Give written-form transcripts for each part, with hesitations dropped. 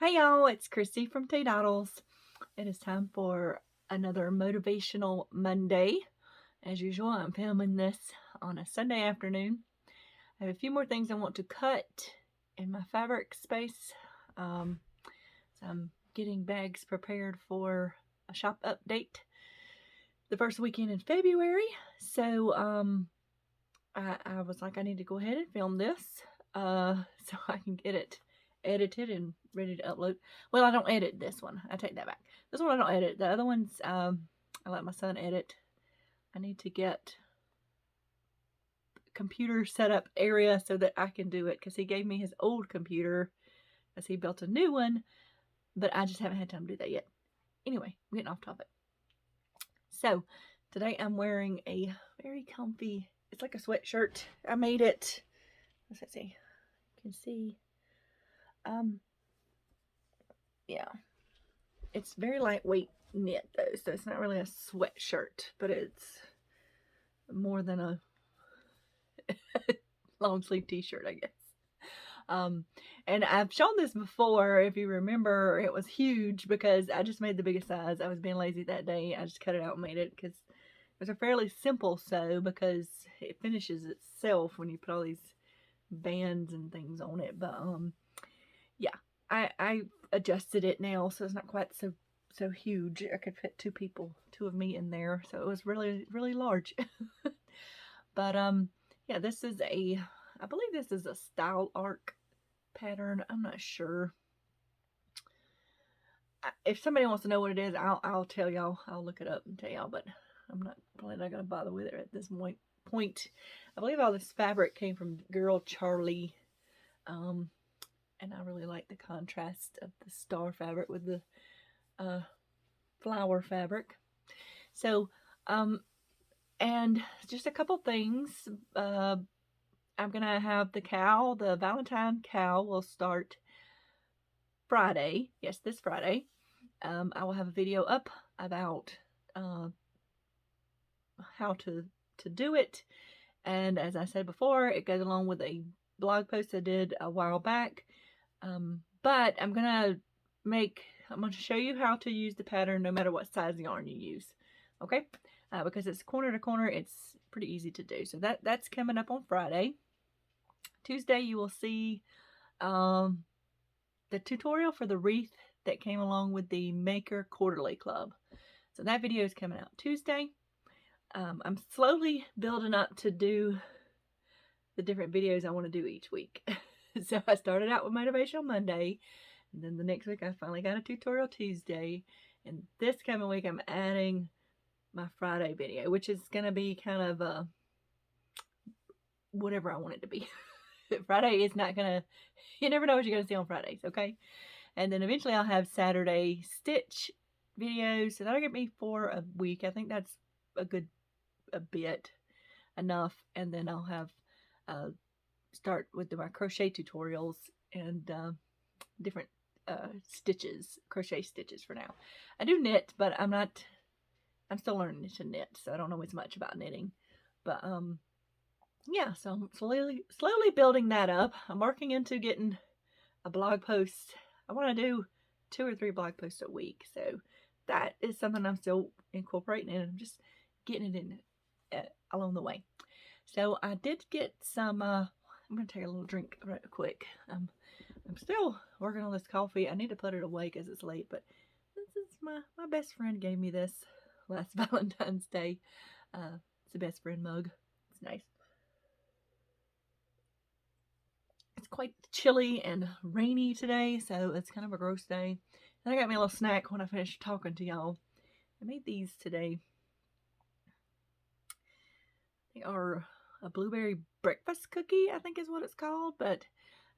Hey y'all, it's Christy from Teadoddles. It is time for another Motivational Monday. As usual, I'm filming this on a Sunday afternoon. I have a few more things I want to cut in my fabric space. So I'm getting bags prepared for a shop update the first weekend in February. So I was like, I need to go ahead and film this so I can get it edited and ready to upload. Well, I don't edit this one. I take that back. This one I don't edit. The other ones I let my son edit. I need to get computer setup area so that I can do it because he gave me his old computer as he built a new one, but I just haven't had time to do that yet. Anyway, I'm getting off topic. So today I'm wearing a very comfy, it's like a sweatshirt. I made it, let's see, you can see, yeah, it's very lightweight knit though, so it's not really a sweatshirt, but it's more than a long sleeve t-shirt, I guess. And I've shown this before. If you remember, it was huge because I just made the biggest size. I was being lazy that day. I just cut it out and made it because it was a fairly simple sew because it finishes itself when you put all these bands and things on it. But yeah, I adjusted it now so it's not quite so huge. I could fit two of me in there, so it was really large. But yeah, this is I believe this is a style arc pattern. I'm not sure. If somebody wants to know what it is, I'll tell y'all. I'll look it up and tell y'all, but I'm probably not gonna bother with it at this point. I believe all this fabric came from Girl Charlie. And I really like the contrast of the star fabric with the flower fabric. So, and just a couple things. I'm gonna have the Valentine cow will start Friday. Yes, this Friday. I will have a video up about how to do it, and as I said before, it goes along with a blog post I did a while back. But I'm gonna show you how to use the pattern no matter what size yarn you use. Okay, because it's corner to corner, it's pretty easy to do. So that's coming up on Friday. Tuesday you will see the tutorial for the wreath that came along with the Maker Quarterly Club. So that video is coming out Tuesday. I'm slowly building up to do the different videos I want to do each week. So I started out with Motivational Monday, and then the next week I finally got a tutorial Tuesday, and this coming week I'm adding my Friday video, which is going to be kind of whatever I want it to be. Friday is not going to, you never know what you're going to see on Fridays, okay? And then eventually I'll have Saturday stitch videos, so that'll get me for a week. I think that's a bit enough, and then I'll have start with my crochet tutorials and different crochet stitches for now. I do knit, but I'm still learning to knit, so I don't know as much about knitting. But yeah, so I'm slowly building that up. I'm working into getting a blog post. I want to do 2 or 3 blog posts a week, so that is something I'm still incorporating, and I'm just getting it in along the way. So I did get some I'm gonna take a little drink right quick. I'm still working on this coffee. I need to put it away because it's late, but this is my best friend gave me this last Valentine's Day. It's a best friend mug. It's nice. It's quite chilly and rainy today, so it's kind of a gross day. And I got me a little snack when I finished talking to y'all. I made these today. They are a blueberry breakfast cookie, I think is what it's called. But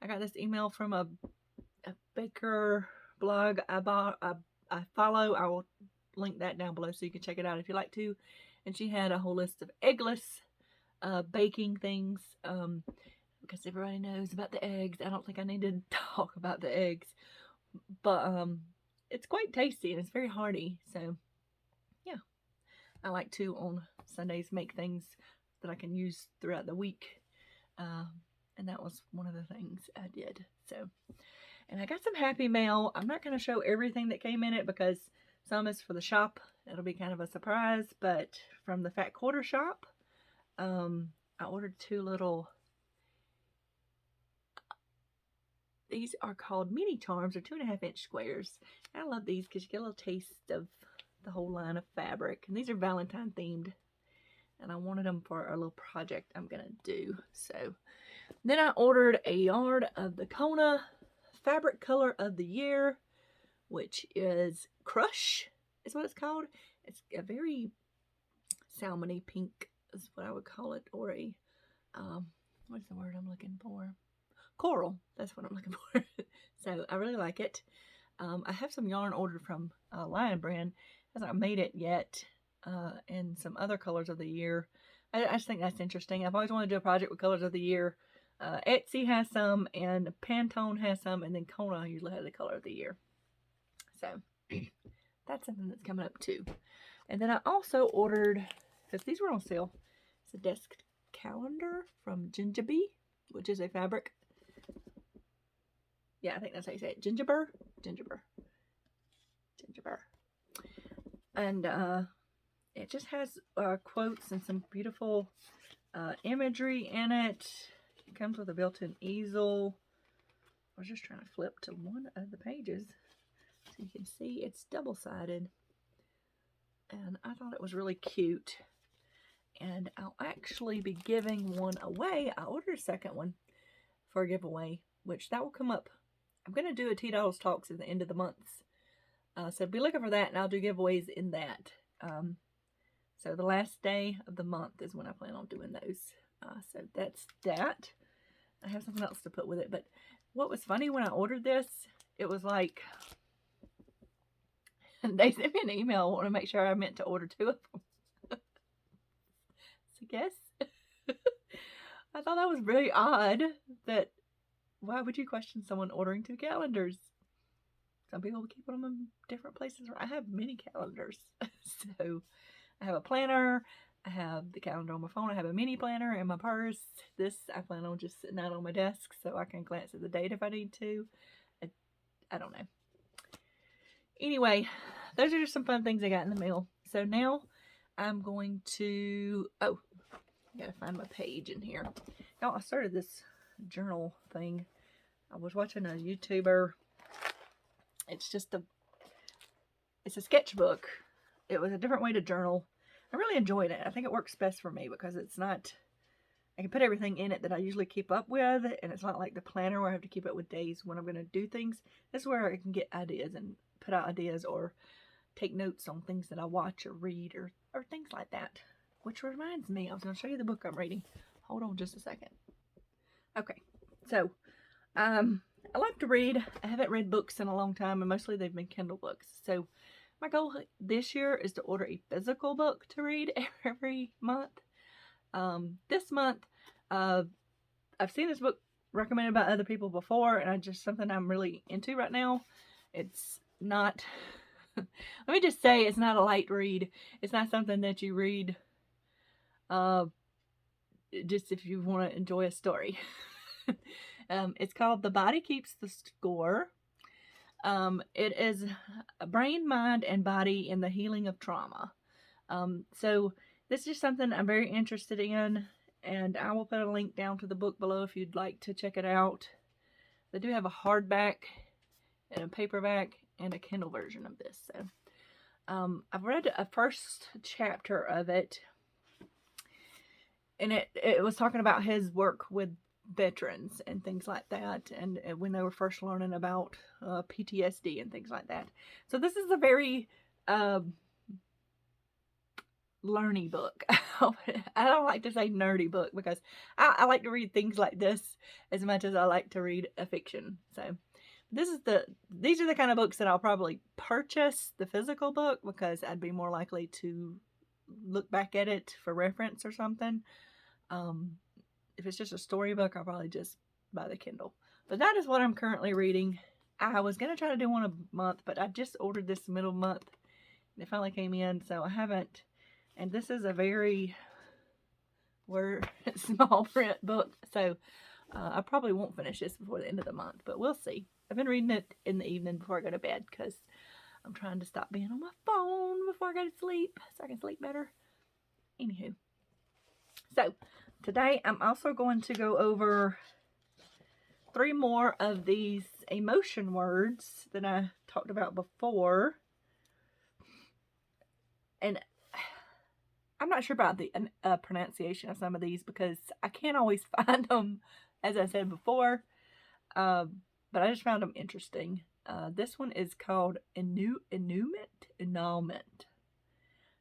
I got this email from a baker blog I follow. I will link that down below so you can check it out if you like to. And she had a whole list of eggless baking things because everybody knows about the eggs. I don't think I need to talk about the eggs, but it's quite tasty and it's very hearty. So yeah, I like to on Sundays make things that I can use throughout the week, and that was one of the things I did. So, And I got some Happy Mail. I'm not going to show everything that came in it because some is for the shop. It'll be kind of a surprise. But from the Fat Quarter shop, I ordered 2 little, these are called mini charms, or 2.5-inch squares. I love these because you get a little taste of the whole line of fabric. And these are Valentine themed. And I wanted them for a little project I'm going to do. So then I ordered a yard of the Kona fabric color of the year, which is Crush, is what it's called. It's a very salmony pink is what I would call it, or a what's the word I'm looking for? Coral. That's what I'm looking for. So I really like it. I have some yarn ordered from Lion Brand. Hasn't made it yet, and some other colors of the year. I just think that's interesting. I've always wanted to do a project with colors of the year. Etsy has some, and Pantone has some, and then Kona usually has the color of the year. So that's something that's coming up too. And then I also ordered, because these were on sale, it's a desk calendar from Gingerbee, which is a fabric. Yeah, I think that's how you say it. Gingerbur. And it just has quotes and some beautiful imagery in it. It comes with a built-in easel. I was just trying to flip to one of the pages so you can see it's double-sided. And I thought it was really cute. And I'll actually be giving one away. I ordered a second one for a giveaway, which that will come up. I'm going to do a Teadoddles Talks at the end of the month. So be looking for that, and I'll do giveaways in that. So the last day of the month is when I plan on doing those. So that's that. I have something else to put with it. But what was funny when I ordered this, it was like, they sent me an email. I want to make sure I meant to order 2 of them. So guess. I thought that was very odd. That why would you question someone ordering 2 calendars? Some people keep them in different places. I have many calendars. So I have a planner. I have the calendar on my phone. I have a mini planner in my purse. This I plan on just sitting out on my desk so I can glance at the date if I need to. I don't know. Anyway, those are just some fun things I got in the mail. So now I'm going to, I gotta find my page in here. Now I started this journal thing. I was watching a YouTuber. It's a sketchbook. It was a different way to journal. I really enjoyed it. I think it works best for me because it's not, I can put everything in it that I usually keep up with, and it's not like the planner where I have to keep up with days when I'm going to do things. This is where I can get ideas and put out ideas or take notes on things that I watch or read or things like that. Which reminds me, I was going to show you the book I'm reading. Hold on just a second. Okay, so I like to read. I haven't read books in a long time, and mostly they've been Kindle books. So my goal this year is to order a physical book to read every month. This month, I've seen this book recommended by other people before, and it's just something I'm really into right now. It's not, let me just say, it's not a light read. It's not something that you read just if you want to enjoy a story. It's called The Body Keeps the Score. It is brain, mind, and body in the healing of trauma. So this is just something I'm very interested in, and I will put a link down to the book below if you'd like to check it out. They do have a hardback and a paperback and a Kindle version of this. So I've read a first chapter of it, and it was talking about his work with veterans and things like that, and when they were first learning about PTSD and things like that. So this is a very learny book. I don't like to say nerdy book because I like to read things like this as much as I like to read a fiction. So these are the kind of books that I'll probably purchase the physical book because I'd be more likely to look back at it for reference or something. If it's just a storybook, I'll probably just buy the Kindle. But that is what I'm currently reading. I was going to try to do one a month, but I just ordered this middle month. And it finally came in, so I haven't. And this is a very small print book, so I probably won't finish this before the end of the month, but we'll see. I've been reading it in the evening before I go to bed because I'm trying to stop being on my phone before I go to sleep so I can sleep better. Anywho. So, today I'm also going to go over 3 more of these emotion words that I talked about before. And I'm not sure about the pronunciation of some of these because I can't always find them, as I said before. But I just found them interesting. This one is called enouement.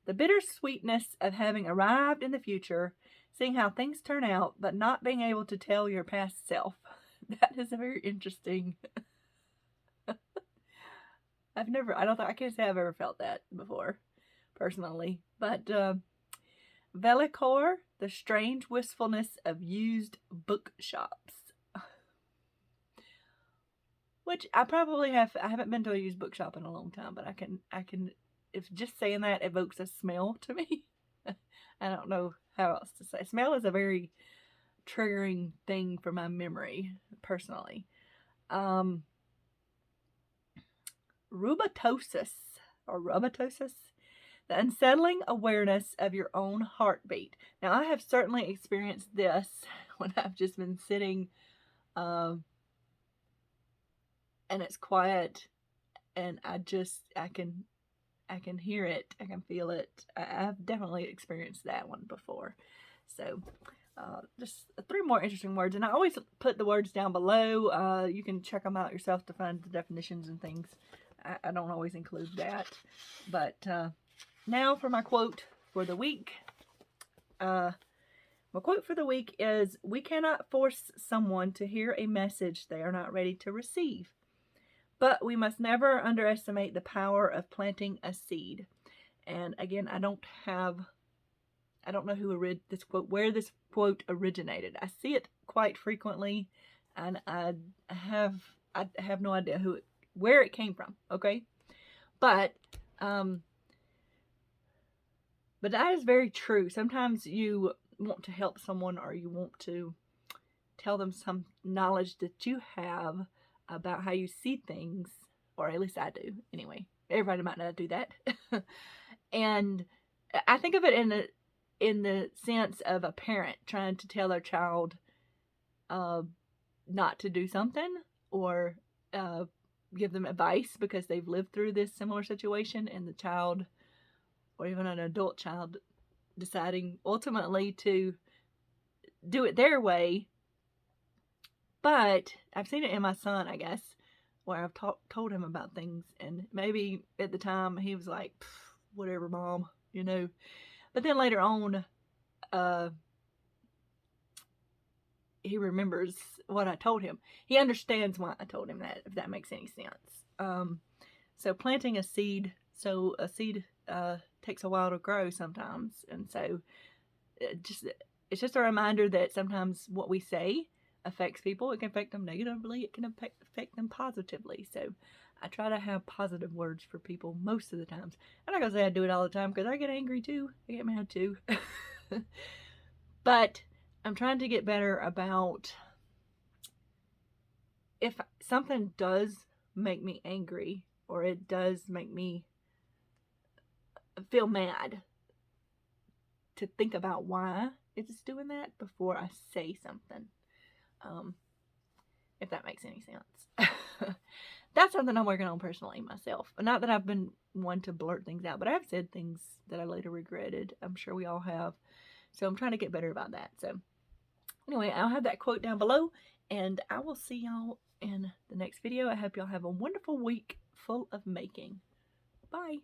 The bittersweetness of having arrived in the future, seeing how things turn out, but not being able to tell your past self. That is a very interesting. I can't say I've ever felt that before, personally. But vellichor, the strange wistfulness of used bookshops. Which I probably have. I haven't been to a used bookshop in a long time, but I can. If just saying that evokes a smell to me, I don't know how else to say. Smell is a very triggering thing for my memory, personally. Rubatosis, the unsettling awareness of your own heartbeat. Now, I have certainly experienced this when I've just been sitting, and it's quiet, and I can hear it. I can feel it. I've definitely experienced that one before. So, just 3 more interesting words. And I always put the words down below. You can check them out yourself to find the definitions and things. I don't always include that. But now for my quote for the week. My quote for the week is, "We cannot force someone to hear a message they are not ready to receive. But we must never underestimate the power of planting a seed." And again, I don't know who this quote, where this quote originated. I see it quite frequently, and I have no idea where it came from. Okay, but that is very true. Sometimes you want to help someone, or you want to tell them some knowledge that you have about how you see things, or at least I do. Anyway, everybody might not do that. And I think of it in the sense of a parent trying to tell their child not to do something, or give them advice because they've lived through this similar situation, and the child, or even an adult child, deciding ultimately to do it their way. But I've seen it in my son, I guess, where I've told him about things, and maybe at the time he was like, whatever, Mom, you know. But then later on, he remembers what I told him. He understands why I told him that, if that makes any sense. So planting a seed, takes a while to grow sometimes. And so it's just a reminder that sometimes what we say affects people. It can affect them negatively. It can affect them positively. So I try to have positive words for people most of the times. I'm not going to say I do it all the time, because I get angry too. I get mad too. But I'm trying to get better about, if something does make me angry, or it does make me feel mad, to think about why it's doing that before I say something. If that makes any sense. That's something I'm working on personally myself. Not that I've been one to blurt things out, but I have said things that I later regretted. I'm sure we all have. So I'm trying to get better about that. So anyway, I'll have that quote down below, and I will see y'all in the next video. I hope y'all have a wonderful week full of making. Bye.